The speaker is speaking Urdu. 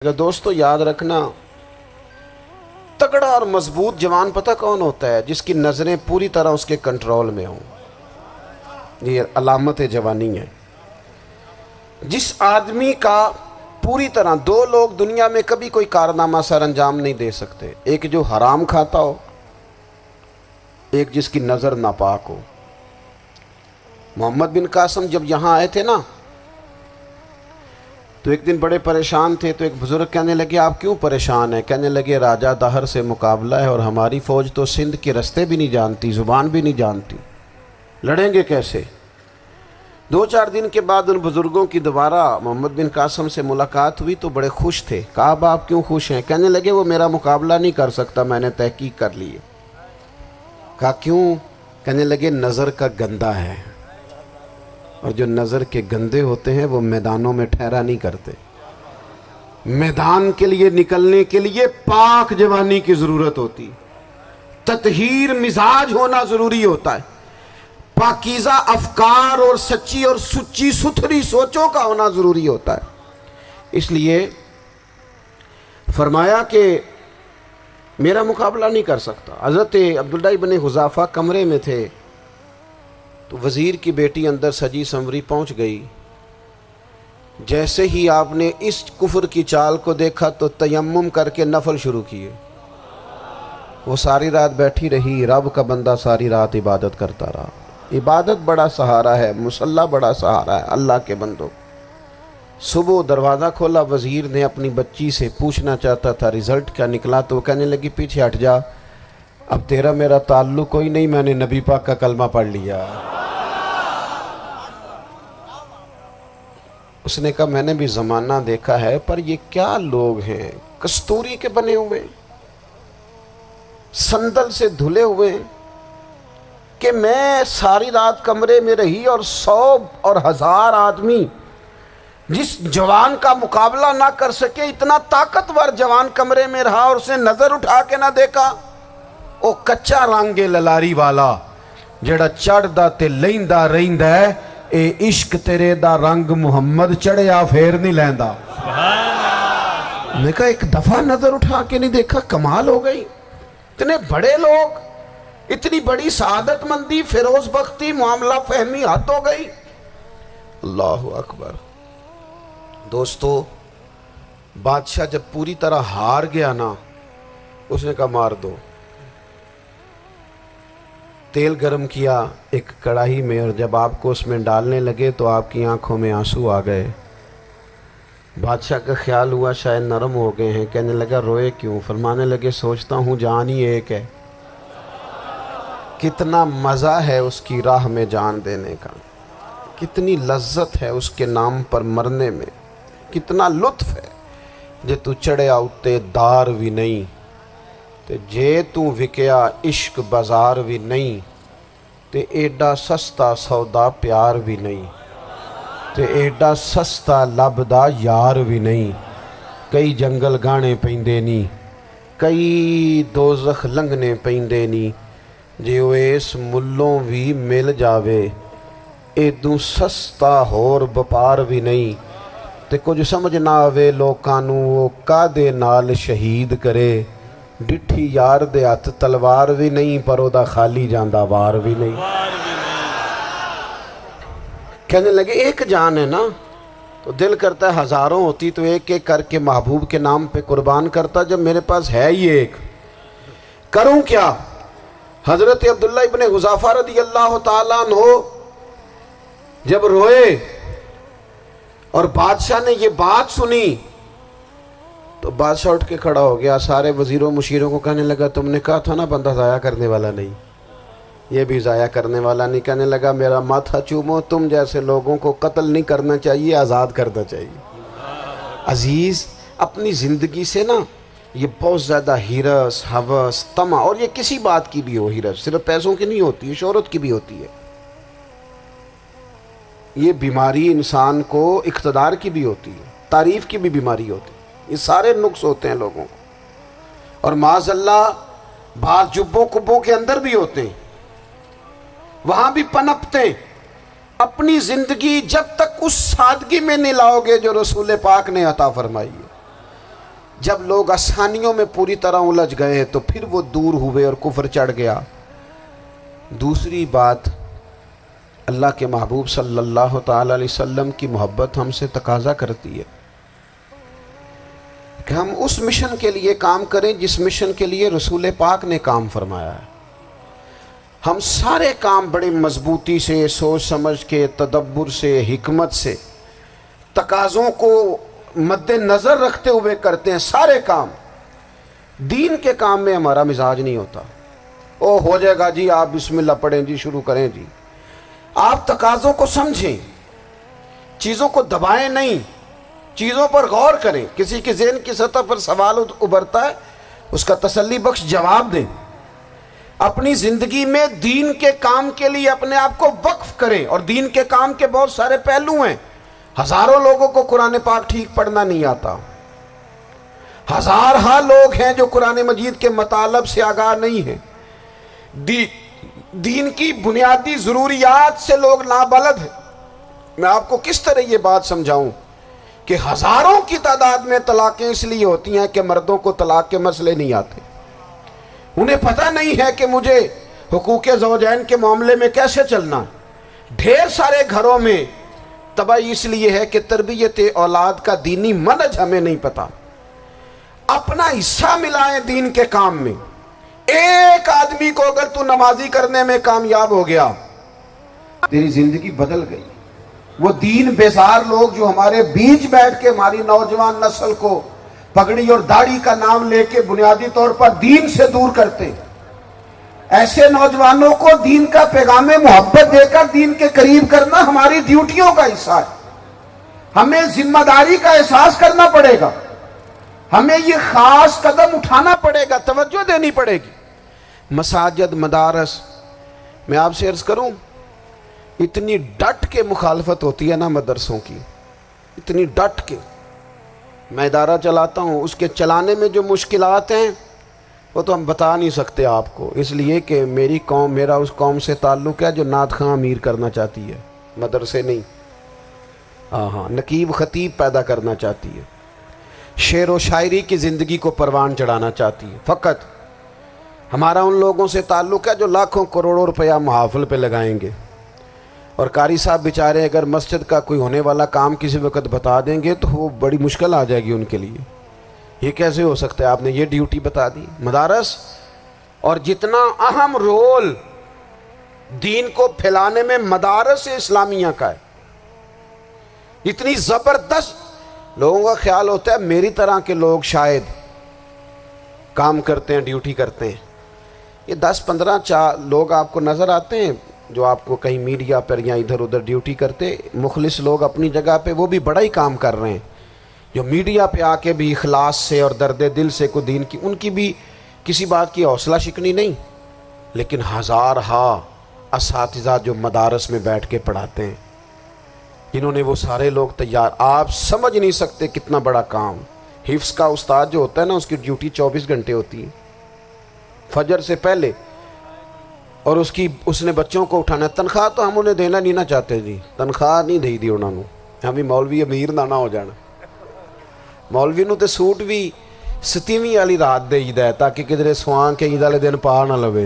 دوستو یاد رکھنا، تگڑا اور مضبوط جوان پتہ کون ہوتا ہے؟ جس کی نظریں پوری طرح اس کے کنٹرول میں ہوں۔ یہ علامت جوانی ہے۔ جس آدمی کا پوری طرح، دو لوگ دنیا میں کبھی کوئی کارنامہ سر انجام نہیں دے سکتے، ایک جو حرام کھاتا ہو، ایک جس کی نظر ناپاک ہو۔ محمد بن قاسم جب یہاں آئے تھے نا، تو ایک دن بڑے پریشان تھے، تو ایک بزرگ کہنے لگے آپ کیوں پریشان ہیں؟ کہنے لگے راجہ دہر سے مقابلہ ہے اور ہماری فوج تو سندھ کے رستے بھی نہیں جانتی، زبان بھی نہیں جانتی، لڑیں گے کیسے؟ 2-4 دن کے بعد ان بزرگوں کی دوبارہ محمد بن قاسم سے ملاقات ہوئی تو بڑے خوش تھے۔ کہا اب آپ کیوں خوش ہیں؟ کہنے لگے وہ میرا مقابلہ نہیں کر سکتا، میں نے تحقیق کر لی ہے۔ کہا کیوں؟ کہنے لگے نظر کا گندہ ہے، اور جو نظر کے گندے ہوتے ہیں وہ میدانوں میں ٹھہرا نہیں کرتے۔ میدان کے لیے نکلنے کے لیے پاک جوانی کی ضرورت ہوتی، تطہیر مزاج ہونا ضروری ہوتا ہے، پاکیزہ افکار اور سچی اور سچی ستھری سوچوں کا ہونا ضروری ہوتا ہے۔ اس لیے فرمایا کہ میرا مقابلہ نہیں کر سکتا۔ حضرت عبداللہ ابن حذافہ کمرے میں تھے، تو وزیر کی بیٹی اندر سجی سنوری پہنچ گئی۔ جیسے ہی آپ نے اس کفر کی چال کو دیکھا تو تیمم کر کے نفل شروع کیے۔ وہ ساری رات بیٹھی رہی، رب کا بندہ ساری رات عبادت کرتا رہا۔ عبادت بڑا سہارا ہے، مصلی بڑا سہارا ہے اللہ کے بندوں۔ صبح دروازہ کھولا، وزیر نے اپنی بچی سے پوچھنا چاہتا تھا رزلٹ کیا نکلا، تو وہ کہنے لگی پیچھے ہٹ جا، اب تیرا میرا تعلق کوئی نہیں، میں نے نبی پاک کا کلمہ پڑھ لیا۔ اس نے کہا میں نے بھی زمانہ دیکھا ہے، پر یہ کیا لوگ ہیں، کستوری کے بنے ہوئے، سندل سے دھلے ہوئے، کہ میں ساری رات کمرے میں رہی اور 100 اور 1000 آدمی جس جوان کا مقابلہ نہ کر سکے، اتنا طاقتور جوان کمرے میں رہا اور اس نے نظر اٹھا کے نہ دیکھا۔ او کچا رنگ للاری والا جڑا چڑھدا تے لیندا رہندا ہے، اے عشق تیرے دا رنگ محمد چڑھیا پھر نہیں لیندا۔ میں کہا ایک دفعہ نظر اٹھا کے نہیں دیکھا، کمال ہو گئی۔ اتنے بڑے لوگ، اتنی بڑی سعادت مندی، فیروز بختی، معاملہ فہمی حد ہو گئی۔ اللہ اکبر۔ دوستو بادشاہ جب پوری طرح ہار گیا نا، اس نے کہا مار دو۔ تیل گرم کیا ایک کڑاہی میں، اور جب آپ کو اس میں ڈالنے لگے تو آپ کی آنکھوں میں آنسو آ گئے۔ بادشاہ کا خیال ہوا شاید نرم ہو گئے ہیں، کہنے لگا روئے کیوں؟ فرمانے لگے سوچتا ہوں جان ہی ایک ہے، کتنا مزہ ہے اس کی راہ میں جان دینے کا، کتنی لذت ہے اس کے نام پر مرنے میں، کتنا لطف ہے۔ جے تو چڑھیا اتے دار بھی نہیں، تے جے تو وکیا عشق بازار بھی نہیں، تے ایڈا سستا سودا پیار بھی نہیں، تے ایڈا سستا لبدا یار بھی نہیں۔ کئی جنگل گانے پیندے نہیں، کئی دوزخ لنگنے پیندے نہیں، جے وہ اس ملوں بھی مل جاوے، ایدوں سستا ہور بپار بھی نہیں۔ تے کچھ سمجھ نہ آوے لوکاں نوں وہ کادے نال شہید کرے، ڈٹھی یار دے ہاتھ تلوار بھی نہیں، پر او دا خالی جاندہ وار بھی نہیں۔ کہنے لگے ایک جان ہے نا، تو دل کرتا ہے ہزاروں ہوتی تو ایک ایک کر کے محبوب کے نام پہ قربان کرتا، جب میرے پاس ہے ہی ایک، کروں کیا؟ حضرت عبداللہ ابن حذافہ رضی اللہ تعالیٰ عنہ جب روئے اور بادشاہ نے یہ بات سنی، تو بادشاہ اٹھ کے کھڑا ہو گیا، سارے وزیروں مشیروں کو کہنے لگا تم نے کہا تھا نا بندہ ضائع کرنے والا نہیں، یہ بھی ضائع کرنے والا نہیں۔ کہنے لگا میرا ماتھا چومو، تم جیسے لوگوں کو قتل نہیں کرنا چاہیے، آزاد کرنا چاہیے۔ عزیز اپنی زندگی سے نا یہ بہت زیادہ ہرس، ہوس، طمع، اور یہ کسی بات کی بھی ہو، ہرس صرف پیسوں کی نہیں ہوتی ہے، شہرت کی بھی ہوتی ہے، یہ بیماری انسان کو اقتدار کی بھی ہوتی ہے، تعریف کی بھی بیماری ہوتی ہے، یہ سارے نقص ہوتے ہیں لوگوں کو، اور معاذ اللہ بعض جبوں کبوں کے اندر بھی ہوتے ہیں، وہاں بھی پنپتے ہیں۔ اپنی زندگی جب تک اس سادگی میں نہیں لاؤ گے جو رسول پاک نے عطا فرمائی ہے، جب لوگ آسانیوں میں پوری طرح الجھ گئے تو پھر وہ دور ہوئے اور کفر چڑھ گیا۔ دوسری بات، اللہ کے محبوب صلی اللہ تعالی علیہ وسلم کی محبت ہم سے تقاضا کرتی ہے کہ ہم اس مشن کے لیے کام کریں جس مشن کے لیے رسول پاک نے کام فرمایا ہے۔ ہم سارے کام بڑے مضبوطی سے، سوچ سمجھ کے، تدبر سے، حکمت سے، تقاضوں کو مد نظر رکھتے ہوئے کرتے ہیں سارے کام۔ دین کے کام میں ہمارا مزاج نہیں ہوتا، او ہو جائے گا جی، آپ بسم اللہ پڑھیں جی، شروع کریں جی۔ آپ تقاضوں کو سمجھیں، چیزوں کو دبائیں نہیں، چیزوں پر غور کریں۔ کسی کے ذہن کی سطح پر سوال ابھرتا ہے، اس کا تسلی بخش جواب دیں۔ اپنی زندگی میں دین کے کام کے لیے اپنے آپ کو وقف کریں، اور دین کے کام کے بہت سارے پہلو ہیں۔ ہزاروں لوگوں کو قرآن پاک ٹھیک پڑھنا نہیں آتا، ہزارہا لوگ ہیں جو قرآن مجید کے مطالب سے آگاہ نہیں ہیں، دین کی بنیادی ضروریات سے لوگ نابلد ہیں۔ میں آپ کو کس طرح یہ بات سمجھاؤں کہ ہزاروں کی تعداد میں طلاقیں اس لیے ہوتی ہیں کہ مردوں کو طلاق کے مسئلے نہیں آتے، انہیں پتہ نہیں ہے کہ مجھے حقوق زوجین کے معاملے میں کیسے چلنا۔ ڈھیر سارے گھروں میں تباہی اس لیے ہے کہ تربیت اولاد کا دینی منہج ہمیں نہیں پتا۔ اپنا حصہ ملائیں دین کے کام میں۔ ایک آدمی کو اگر تو نمازی کرنے میں کامیاب ہو گیا، تیری زندگی بدل گئی۔ وہ دین بیزار لوگ جو ہمارے بیچ بیٹھ کے ہماری نوجوان نسل کو پگڑی اور داڑھی کا نام لے کے بنیادی طور پر دین سے دور کرتے، ایسے نوجوانوں کو دین کا پیغام محبت دے کر دین کے قریب کرنا ہماری ڈیوٹیوں کا حصہ ہے۔ ہمیں ذمہ داری کا احساس کرنا پڑے گا، ہمیں یہ خاص قدم اٹھانا پڑے گا، توجہ دینی پڑے گی۔ مساجد، مدارس، میں آپ سے عرض کروں، اتنی ڈٹ کے مخالفت ہوتی ہے نا مدرسوں کی، اتنی ڈٹ کے۔ میں ادارہ چلاتا ہوں، اس کے چلانے میں جو مشکلات ہیں وہ تو ہم بتا نہیں سکتے آپ کو، اس لیے کہ میری قوم، میرا اس قوم سے تعلق ہے جو نعت خواں امیر کرنا چاہتی ہے، مدرسے نہیں۔ ہاں، نقیب خطیب پیدا کرنا چاہتی ہے، شعر و شاعری کی زندگی کو پروان چڑھانا چاہتی ہے۔ فقط ہمارا ان لوگوں سے تعلق ہے جو لاکھوں کروڑوں روپیہ محافل پہ لگائیں گے، اور قاری صاحب بیچارے اگر مسجد کا کوئی ہونے والا کام کسی وقت بتا دیں گے تو وہ بڑی مشکل آ جائے گی ان کے لیے۔ یہ کیسے ہو سکتا ہے، آپ نے یہ ڈیوٹی بتا دی۔ مدارس، اور جتنا اہم رول دین کو پھیلانے میں مدارس اسلامیہ کا ہے، اتنی زبردست، لوگوں کا خیال ہوتا ہے میری طرح کے لوگ شاید کام کرتے ہیں، ڈیوٹی کرتے ہیں۔ یہ 10-15 لوگ آپ کو نظر آتے ہیں جو آپ کو کہیں میڈیا پر یا ادھر ادھر ڈیوٹی کرتے، مخلص لوگ اپنی جگہ پہ، وہ بھی بڑا ہی کام کر رہے ہیں، جو میڈیا پہ آ کے بھی اخلاص سے اور درد دل سے کو دین کی، ان کی بھی کسی بات کی حوصلہ شکنی نہیں۔ لیکن ہزارہا اساتذہ جو مدارس میں بیٹھ کے پڑھاتے ہیں، جنہوں نے وہ سارے لوگ تیار، آپ سمجھ نہیں سکتے کتنا بڑا کام۔ حفظ کا استاد جو ہوتا ہے نا، اس کی ڈیوٹی 24 گھنٹے ہوتی ہے، فجر سے پہلے، اور اس نے بچوں کو اٹھانا۔ تنخواہ تو ہم انہیں دینا نہیں نہ چاہتے جی، تنخواہ نہیں دے دی انہوں نے، ہمیں مولوی امیر نہ ہو جانا۔ مولوی نو تے سوٹ بھی 27ویں والی رات دے ہے تاکہ کدھر سوان کے عید والے دن پا نہ لوے۔